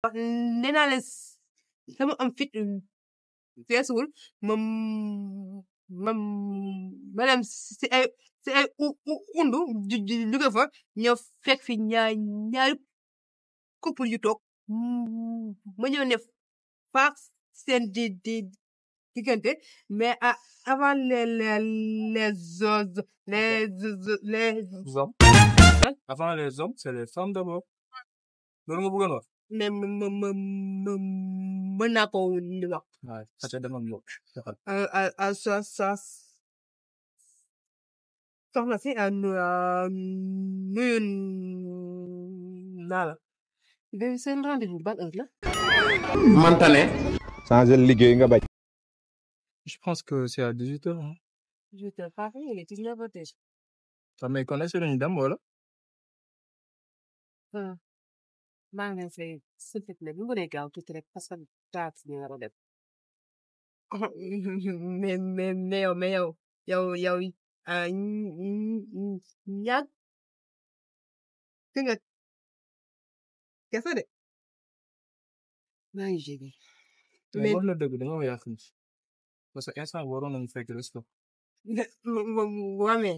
nee naa leen sama am fit feesuwul ma dem si ay undu jóge fa ñëw fekk fi ñaari couple yu toog ma ñëw ne faax seen diggante mais avant les hommes. Avant les hommes, c'est les femmes d'abord. loolu nga bëggoon wax. mais mën naa ko wax. waaw ça dama ñëw. soxna si nuyu naa la. mais seen rendez-vous ban heure la. mantane. changer liggéey nga bañ. Je pense que c'est à 18h. Hein. 18h pas fait, il est 19h déjà. Ça me connaît sur une dame, voilà. maa ngi leen fay s'il te plaît bu mu gaaw tuuti rek parce que taat ñu war a def. mais yow ñaag ki nga kese de. maa ngi jégi. mais wax la dëgg dañoo yàq ni parce que instant waroon nañu fekk resto. waaw mais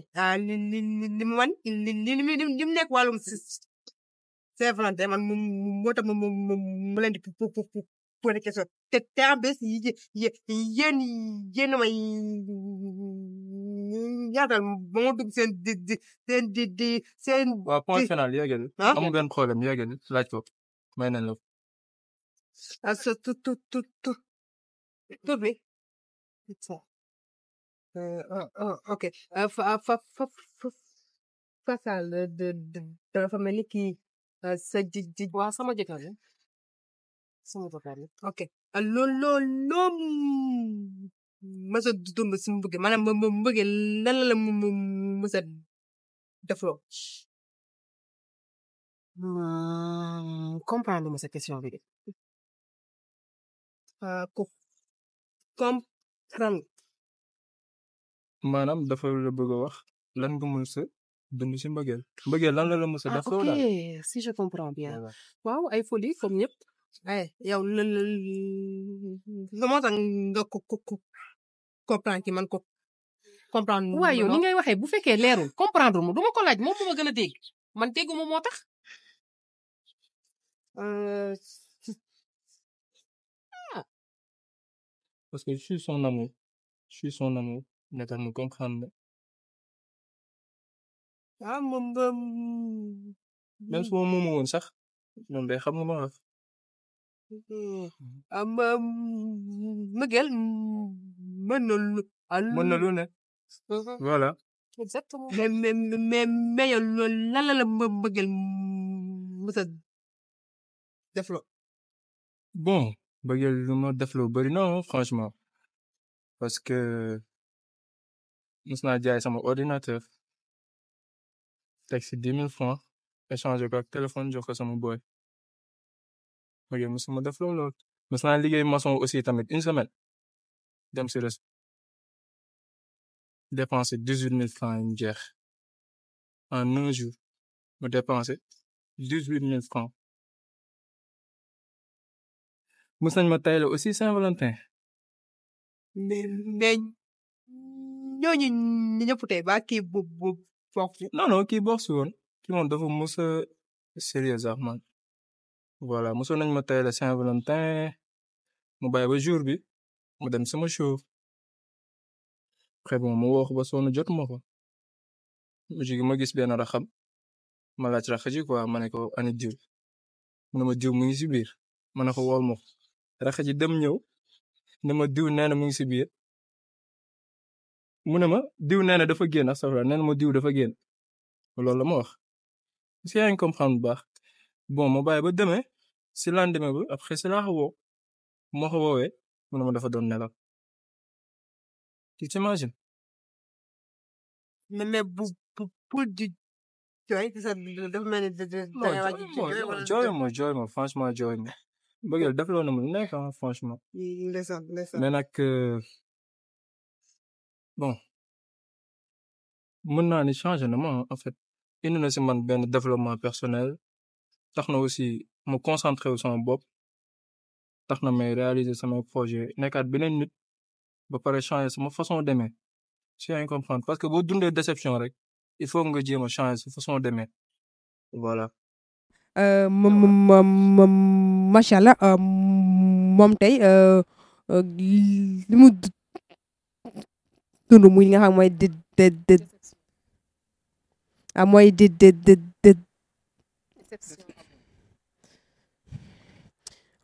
li mu man li mu nekk wàllum Saint-Valentin man moo tax mu leen di posé question te en plus yéen may yaatal ba ma dugg seen. waaw point final yeggali. amul benn problème yeggali laaj ko may nañ la. tur bi. ok Fatal dafa mel ni kii sa waaw sama jëkkër la sama jëkkër la ok loo mës a dund si mbëgge maanaam mbëgge lan la mës a defloo. comprendre ma sa question bi de. comprendre. maanaam dafa la bëgg a wax lan nga mës a dund si mbëggeel. mbëggeel lan la mës a def. ok si je comprends bien. waaw ay folie comme ñëpp. yow la moo tax nga comprendre ki man ko comprendre. waaw yow ni ngay waxee bu fekkee leerul comprendre mu du ma ko laaj moom moo ma gën a dégg man déggu ma moo tax. parce que je suis son amour. ne tax mu comprendre. même su ma moomu woon sax moom day xam nga ma wax. mbëggeel mën na lu ne. voilà. exactement. mais yow lan la mbëggeel mës a defloo. bon mbëggeel lu ma defloo bëri na franchement parce que mos naa jaay sama ordinateur teg si 10 000 francs échanger ko ak téléphone jox ko sama boy. mbëggeel mosuma defloo lool. mos naa liggéey maçon aussi tamit une semaine dem si resto dépenser 18 000 francs yu jeex en un jour ma dépenser 18 000 francs. mos nañ ma tayle aussi Saint-Valentin. mais ñooñu ñëpp tey ba kii bokk. non kii bokk si woon kii moom dafa mos a sérieux sax man. voilà mosoon nañ ma tayle Saint-Valentin mu bàyyi ba jour bi mu dem sama show. après bon ma woo ko ba sonn jotuma ko. ma gis benn raxam ma laaj rax ji quoi ma ne ko ani diw mu ne ma diw mu ngi si biir ma ne ko wool ma ko rax ji dem ñëw ne ma diw nee na mu ngi si biir mu ne ma diw nee na dafa génn astafurlah nee na ma diw dafa génn loolu la ma wax. est-ce que yaa ngi comprendre bu baax bon ma bàyyi ba demee si lendemain ba après si laa ko woo moo ko woowee mu ne ma dafa doon nelaw. tu t'imagines. mais pour di jooy dafa mel ni jooy ma franchement jooy ma. bëggeel defloo na mu nekk franchement. mais nag bon mën naa ni changé na ma en fait indi na si man benn développement personnel tax na aussi mu concentré wu sama bopp tax na may réaliser sama projet nekkaat beneen nit ba pare changer sama façon d'aimer si yaa ngi comprendre parce que boo dundee déception rek il faut nga jéem a changer sa façon d'aimer voilà. macha allah moom tey li mu dund muy nga xam mooy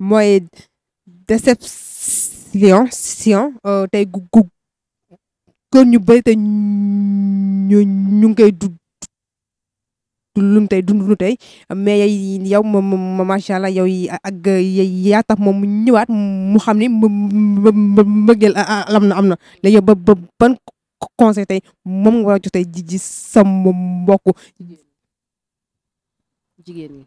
mooy déception tey góor ñu bëri te ñu ngi koy dund tey mais yow macha allah yow ak yaa tax moom mu ñëwaat mu xam ni mbëggeel am na léegi yow ba ban conseil tey moom nga war a jox tey ji sa mbokku jigéen ñi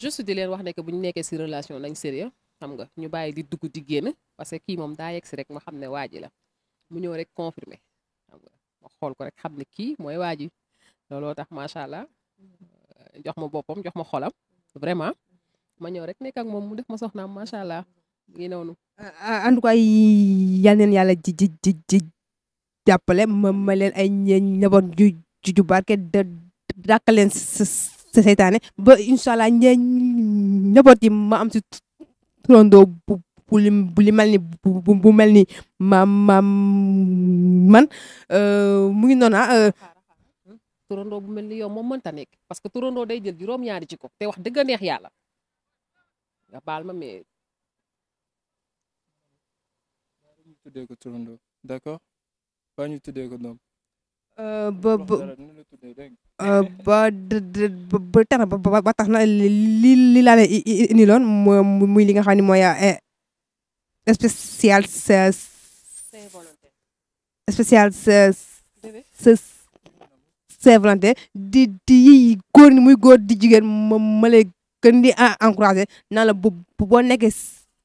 juste di leen wax ne que bu ñu nekkee si relation nañ sérieux xam nga ñu bàyyi di dugg di génn parce que kii moom daa yegg si rek ma xam ne waa ji la mu ñëw rek confirmer xam nga ma xool ko rek xam ne kii mooy waa ji looloo tax macha allah jox ma boppam jox ma xolam vraiment ma ñëw rek nekk ak moom mu def ma soxnaam macha allah ngi noonu. en tout cas yal neen yàlla ji jàppale ma leen ay njaboot ju barke dàq leen seytaane ba incha allah njaboot yi ma am si turandoo bu li mel ni bu mel ni man mu ngi noonu turandoo bu mel ni yow moom mënta nekk parce que turandoo day jël juróom-ñaari ci ko te wax dëgg neex yàlla nga baal ma mais. ñu tuddee ko turandoo d'accord ba ñu tuddee ko doom. ba tax na li laa leen indi loon muy li nga xam ne mooy spécial Saint-Valentin di góor ni muy góor di jigéen ma lay gën di encouragé naa la boo nekkee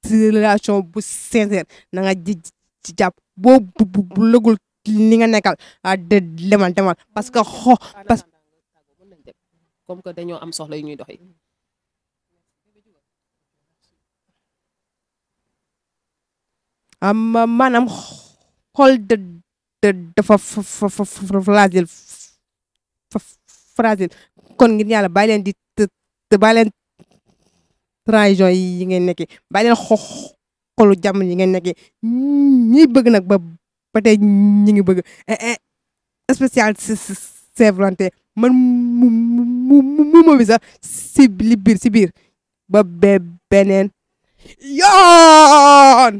si relation bu sincère na nga ci jàpp boo bu lëgul li nga nekkal demal parce que comme que dañoo am soxla yu ñuy doxi maanaam xol dafa fragile kon ngir yàlla bàyyi leen di bàyyi leen trahison yi ngeen nekkee bàyyi leen xolu jàmm yi ngeen nekkee ñi bëgg nag ba tey ñi ngi bëgg spécial Saint-Valentin man mu bi sax si biir ba beneen yoon